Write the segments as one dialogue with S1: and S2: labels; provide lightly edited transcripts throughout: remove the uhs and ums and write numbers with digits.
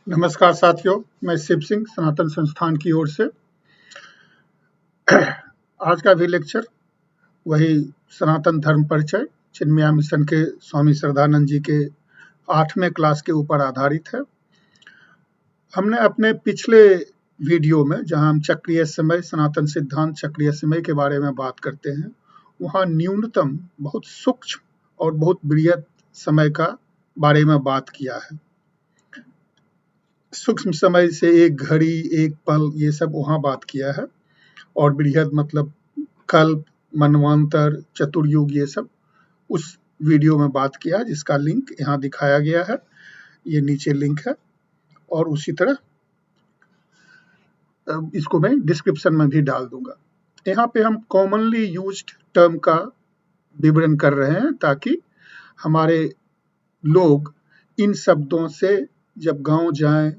S1: नमस्कार साथियों, मैं शिव सिंह सनातन संस्थान की ओर से आज का भी लेक्चर वही सनातन धर्म परिचय चिन्मया मिशन के स्वामी श्रद्धानंद जी के 8वें क्लास के ऊपर आधारित है। हमने अपने पिछले वीडियो में जहां हम चक्रीय समय सनातन सिद्धांत चक्रीय समय के बारे में बात करते हैं, वहां न्यूनतम बहुत सूक्ष्म और बहुत बृहत समय का बारे में बात किया है। सूक्ष्म समय से एक घड़ी, एक पल, ये सब वहां बात किया है और बृहद मतलब कल्प, मनवंतर, चतुर्युग, ये सब उस वीडियो में बात किया है जिसका लिंक यहाँ दिखाया गया है। ये नीचे लिंक है और उसी तरह इसको मैं डिस्क्रिप्शन में भी डाल दूंगा। यहाँ पे हम कॉमनली यूज्ड टर्म का विवरण कर रहे हैं ताकि हमारे लोग इन शब्दों से जब गांव जाएं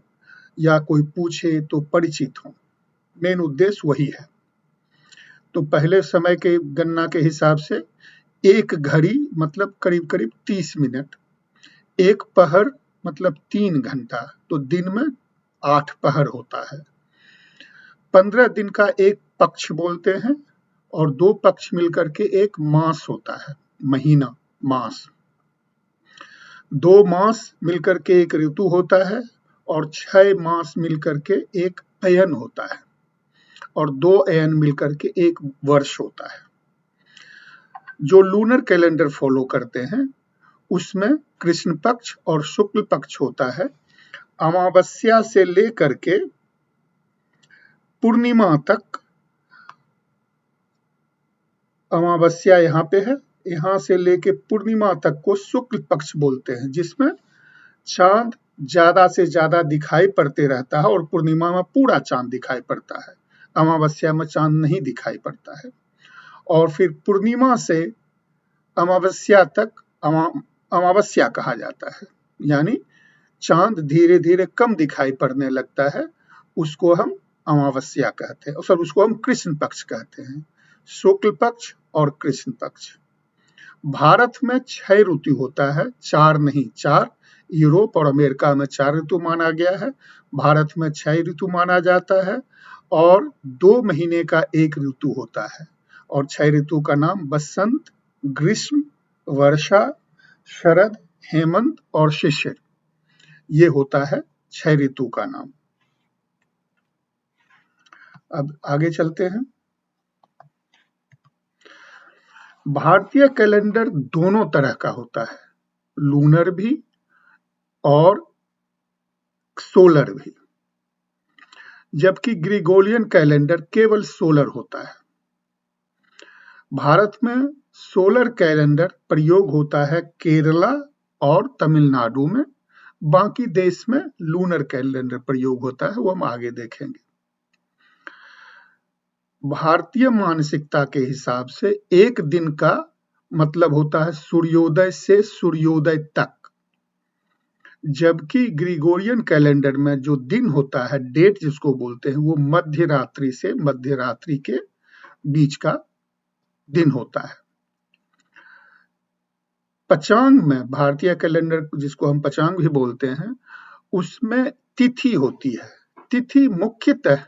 S1: या कोई पूछे तो परिचित हों। मेन उद्देश्य वही है। तो पहले समय के गणना के हिसाब से एक घड़ी मतलब करीब करीब 30 मिनट, एक पहर मतलब 3 घंटा, तो दिन में 8 पहर होता है। 15 दिन का एक पक्ष बोलते हैं और 2 पक्ष मिलकर के एक मास होता है, महीना, मास। 2 मास मिलकर के एक ऋतु होता है और 6 मास मिलकर के एक अयन होता है और 2 अयन मिलकर के एक वर्ष होता है। जो लूनर कैलेंडर फॉलो करते हैं उसमें कृष्ण पक्ष और शुक्ल पक्ष होता है। अमावस्या से लेकर के पूर्णिमा तक, अमावस्या यहाँ पे है, यहाँ से लेके पूर्णिमा तक को शुक्ल पक्ष बोलते हैं, जिसमें चांद ज्यादा से ज्यादा दिखाई पड़ते रहता है और पूर्णिमा में पूरा चांद दिखाई पड़ता है, अमावस्या में चांद नहीं दिखाई पड़ता है। और फिर पूर्णिमा से अमावस्या तक अमावस्या कहा जाता है, यानी चांद धीरे धीरे कम दिखाई पड़ने लगता है, उसको हम अमावस्या कहते हैं। सर, उसको हम कृष्ण पक्ष कहते हैं, शुक्ल पक्ष और कृष्ण पक्ष। भारत में 6 ऋतु होता है, 4 नहीं, 4। यूरोप और अमेरिका में 4 ऋतु माना गया है, भारत में 6 ऋतु माना जाता है और 2 महीने का एक ऋतु होता है और 6 ऋतु का नाम बसंत, ग्रीष्म, वर्षा, शरद, हेमंत और शिशिर, ये होता है 6 ऋतु का नाम। अब आगे चलते हैं। भारतीय कैलेंडर दोनों तरह का होता है, लूनर भी और सोलर भी, जबकि ग्रिगोरियन कैलेंडर केवल सोलर होता है। भारत में सोलर कैलेंडर प्रयोग होता है केरला और तमिलनाडु में, बाकी देश में लूनर कैलेंडर प्रयोग होता है, वो हम आगे देखेंगे। भारतीय मानसिकता के हिसाब से एक दिन का मतलब होता है सूर्योदय से सूर्योदय तक, जबकि ग्रिगोरियन कैलेंडर में जो दिन होता है, डेट जिसको बोलते हैं, वो मध्य रात्रि से मध्य रात्रि के बीच का दिन होता है। पंचांग में, भारतीय कैलेंडर जिसको हम पंचांग भी बोलते हैं, उसमें तिथि होती है। तिथि मुख्यतः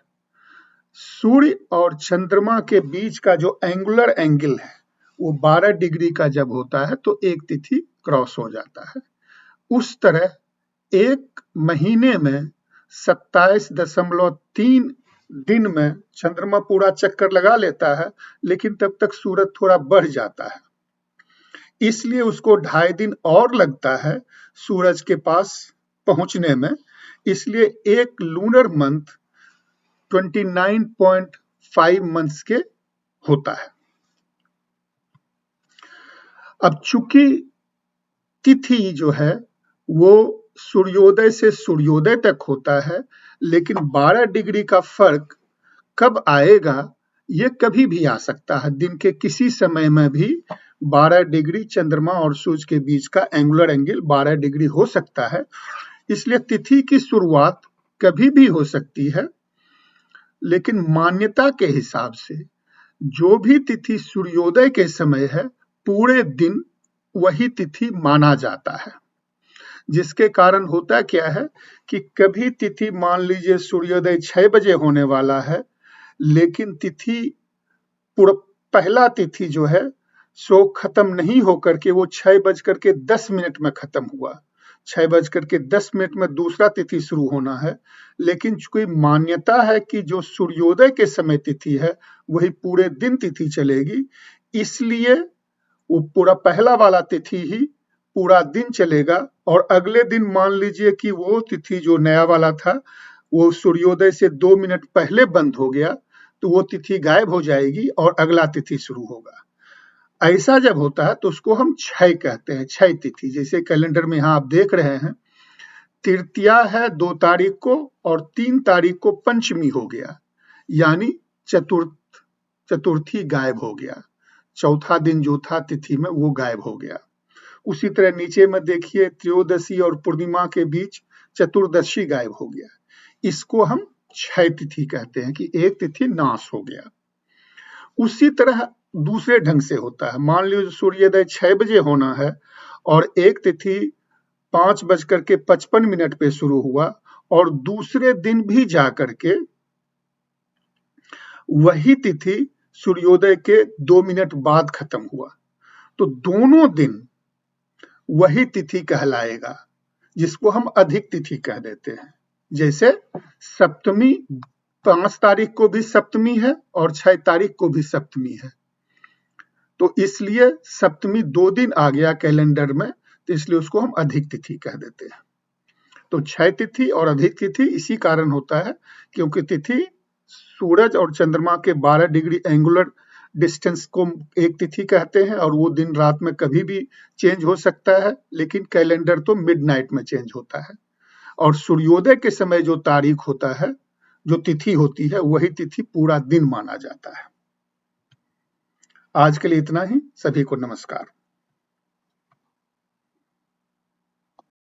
S1: सूर्य और चंद्रमा के बीच का जो एंगुलर एंगल है वो 12 डिग्री का जब होता है तो एक तिथि क्रॉस हो जाता है। उस तरह एक महीने में 27.3 दिन में चंद्रमा पूरा चक्कर लगा लेता है, लेकिन तब तक सूरज थोड़ा बढ़ जाता है, इसलिए उसको 2.5 दिन और लगता है सूरज के पास पहुंचने में। इसलिए एक लूनर मंथ 29.5 मंथ्स के होता है। अब चूंकि तिथि जो है वो सूर्योदय से सूर्योदय तक होता है, लेकिन 12 डिग्री का फर्क कब आएगा, ये कभी भी आ सकता है। दिन के किसी समय में भी 12 डिग्री चंद्रमा और सूर्य के बीच का एंगुलर एंगल 12 डिग्री हो सकता है, इसलिए तिथि की शुरुआत कभी भी हो सकती है। लेकिन मान्यता के हिसाब से जो भी तिथि सूर्योदय के समय है, पूरे दिन वही तिथि माना जाता है। जिसके कारण होता क्या है कि कभी तिथि मान लीजिए सूर्योदय 6 बजे होने वाला है, लेकिन तिथि पहला तिथि जो है सो खत्म नहीं होकर के वो 6:10 में खत्म हुआ। 6:10 में दूसरा तिथि शुरू होना है, लेकिन चूंकि मान्यता है कि जो सूर्योदय के समय तिथि है वही पूरे दिन तिथि चलेगी, इसलिए वो पूरा पहला वाला तिथि ही पूरा दिन चलेगा और अगले दिन मान लीजिए कि वो तिथि जो नया वाला था वो सूर्योदय से 2 मिनट पहले बंद हो गया, तो वो तिथि गायब हो जाएगी और अगला तिथि शुरू होगा। ऐसा जब होता है तो उसको हम क्षय कहते हैं, क्षय तिथि। जैसे कैलेंडर में यहाँ आप देख रहे हैं, तृतीया है 2 तारीख को और 3 तारीख को पंचमी हो गया, यानी चतुर्थी गायब हो गया। चौथा दिन जो था तिथि में वो गायब हो गया। उसी तरह नीचे में देखिए, त्रयोदशी और पूर्णिमा के बीच चतुर्दशी गायब हो गया। इसको हम क्षय तिथि कहते हैं कि एक तिथि नाश हो गया। उसी तरह दूसरे ढंग से होता है। मान लीजिए सूर्योदय 6 बजे होना है और एक तिथि 5:55 पे शुरू हुआ और दूसरे दिन भी जाकर के वही तिथि सूर्योदय के 2 मिनट बाद खत्म हुआ, तो दोनों दिन वही तिथि कहलाएगा, जिसको हम अधिक तिथि कह देते हैं। जैसे सप्तमी 5 तारीख को भी सप्तमी है और 6 तारीख को भी सप्तमी है, तो इसलिए सप्तमी 2 दिन आ गया कैलेंडर में, तो इसलिए उसको हम अधिक तिथि कह देते हैं। तो क्षय तिथि और अधिक तिथि इसी कारण होता है क्योंकि तिथि सूरज और चंद्रमा के 12 डिग्री एंगुलर डिस्टेंस को एक तिथि कहते हैं और वो दिन रात में कभी भी चेंज हो सकता है, लेकिन कैलेंडर तो मिडनाइट में चेंज होता है। और सूर्योदय के समय जो तारीख होता है, जो तिथि होती है, वही तिथि पूरा दिन माना जाता है। आज के लिए इतना ही। सभी को नमस्कार।